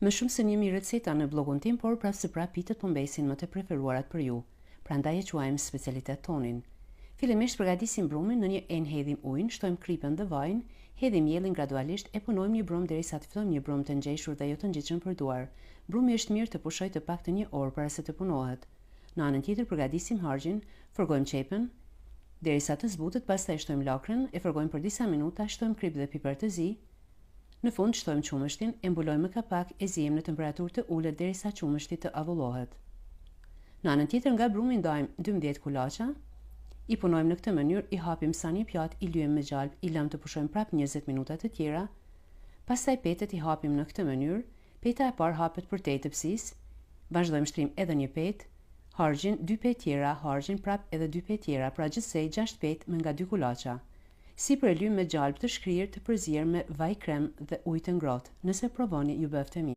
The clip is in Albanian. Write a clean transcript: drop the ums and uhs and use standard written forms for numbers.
Më shumë se 1000 receta në blogun tim, por prapë pitët po mbesin më të preferuarat për ju. Prandaj e quajmë specialitet tonin. Fillimisht përgatisim brumin, në një enë hedhim ujin, shtojmë kripën dhe vajin, hedhim mielin gradualisht e punojmë një brum derisa të fillojmë një brum të ngjeshur dhe jo të ngjitshëm për duar. Brumi është mirë të pushojë të paktën 1 orë para se të punohet. Në anën tjetër përgatisim harxhin, forgojmë qepën derisa të zbutet, pastaj shtojmë lakrën, e forgojmë për disa minuta, shtojmë krip dhe piper të zi. Në fund shtojmë qumështin, e mbulojmë me kapak, e zijmë në temperaturë të ulët derisa qumështi të avullohet. Në anën tjetër nga brumi ndajmë 12 kulaça, i punojmë në këtë mënyrë, i hapim sa një pjatë, i lyejmë me gjalp, i lëmë të pushojmë prapë 20 minuta të tjera. Pastaj petet i hapim në këtë mënyrë, peta e parë hapet për te të psisë, vazhdojmë shtrim edhe një petë, harxhin 2 petë tjera, harxhin prapë edhe 2 petë tjera, pra gjithsej 6 petë me nga 2 kulaça. Sipër e lyjmë me gjalp të shkrirë të përzier me vaj krem dhe ujë të ngrohtë. Nëse provoni, ju bëftë mirë.